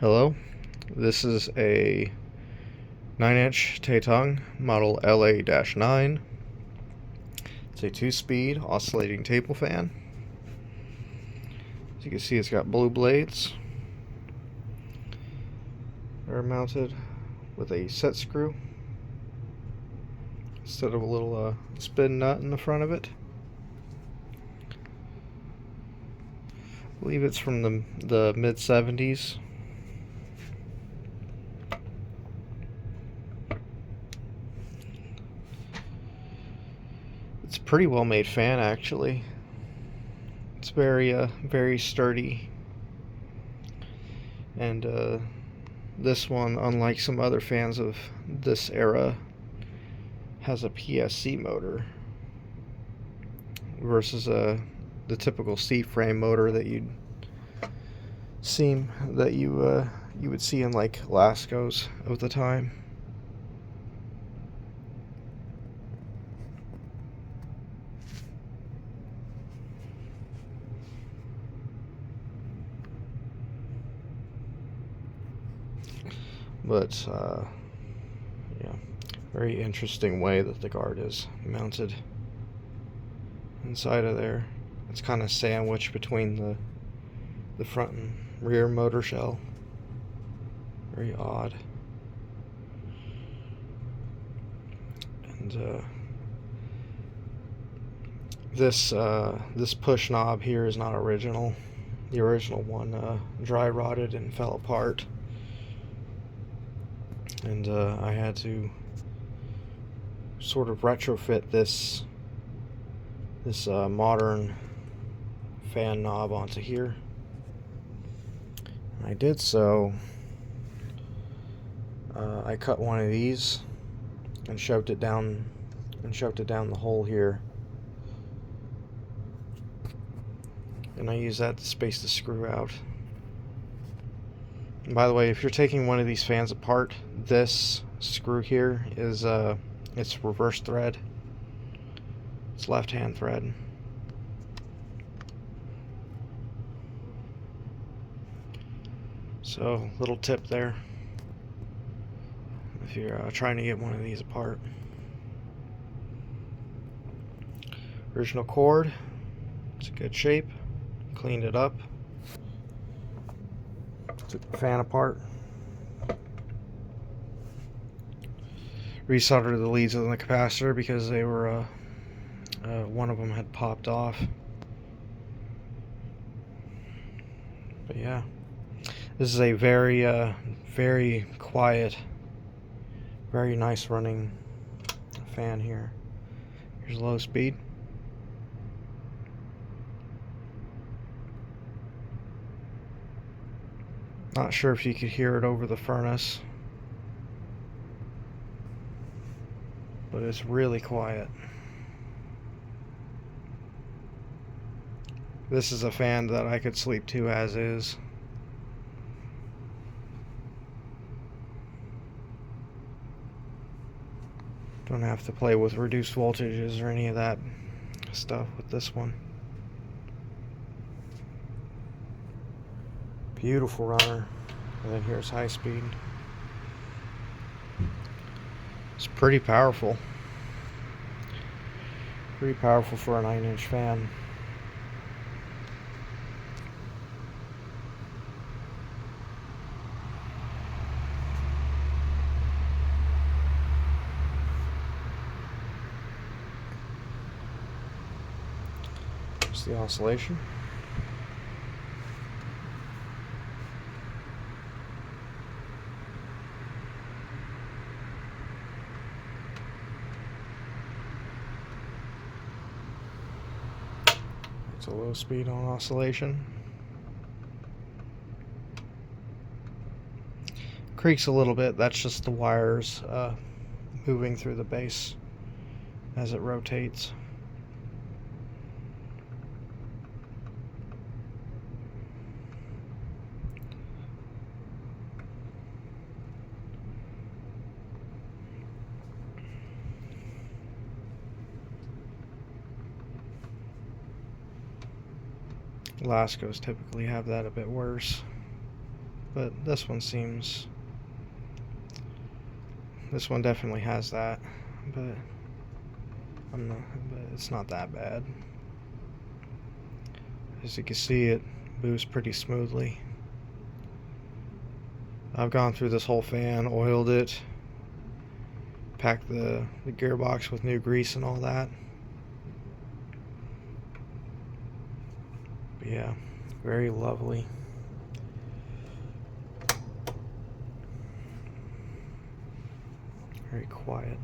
Hello, this is a 9-inch Tatung model LA-9. It's a 2-speed oscillating table fan. As you can see, it's got blue blades. They're mounted with a set screw instead of a little spin nut in the front of it. I believe it's from the mid-70s. It's a pretty well made fan, actually. It's very sturdy, and this one, unlike some other fans of this era, has a PSC motor versus the typical C-frame motor that you would see in like Lascos of the time. But yeah, very interesting way that the guard is mounted inside of there. It's kind of sandwiched between the front and rear motor shell. Very odd. And this push knob here is not original. The original one dry rotted and fell apart, and I had to sort of retrofit this modern fan knob onto here. And I did so. I cut one of these and shoved it down the hole here, and I use that to space the screw out. And by the way, if you're taking one of these fans apart, this screw here is it's reverse thread. It's left-hand thread. So, little tip there if you're trying to get one of these apart. Original cord, it's in good shape. Cleaned it up. Took the fan apart. Resoldered the leads on the capacitor because they were one of them had popped off. But yeah, this is a very quiet, very nice running fan here. Here's low speed. Not sure if you could hear it over the furnace, but it's really quiet. This is a fan that I could sleep to as is. Don't have to play with reduced voltages or any of that stuff with this one. Beautiful runner. And then here's high speed. It's pretty powerful. Pretty powerful for a 9-inch fan. Here's the oscillation. It's a low speed on oscillation. Creaks a little bit. That's just the wires moving through the base as it rotates. Lascos typically have that a bit worse. but this one definitely has that, but it's not that bad. As you can see, it moves pretty smoothly. I've gone through this whole fan, oiled it, packed the gearbox with new grease and all that. But yeah, very lovely. Very quiet.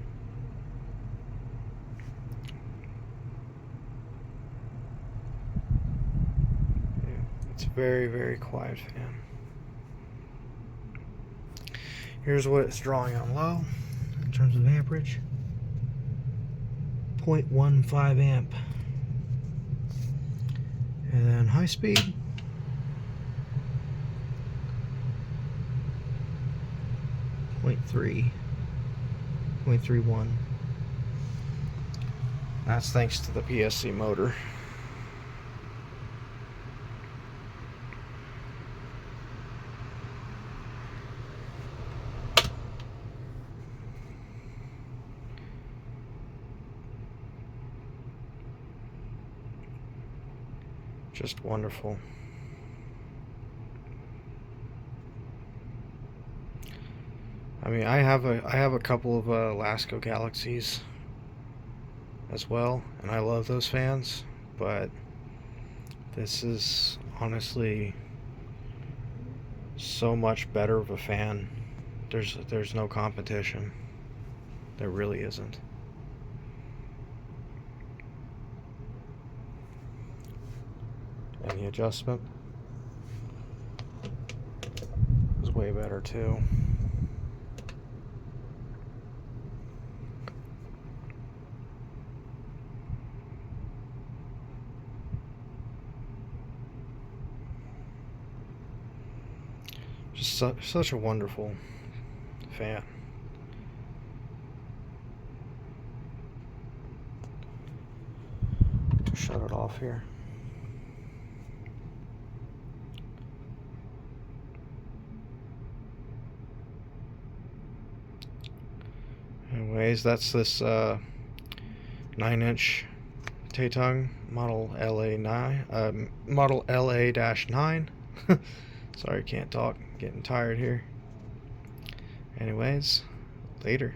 Yeah, it's a very, very quiet fan. Here's what it's drawing on low in terms of amperage. 0.15 amp. And then high speed. 0.31. That's thanks to the PSC motor. Just wonderful. I mean, I have a couple of Lasco Galaxies as well, and I love those fans, but this is honestly so much better of a fan. There's no competition. There really isn't. And the adjustment is way better too. Just such a wonderful fan. Shut it off here. Anyways, that's this 9-inch Tatung model LA-9, model LA-9. Sorry, can't talk. Getting tired here. Anyways, later.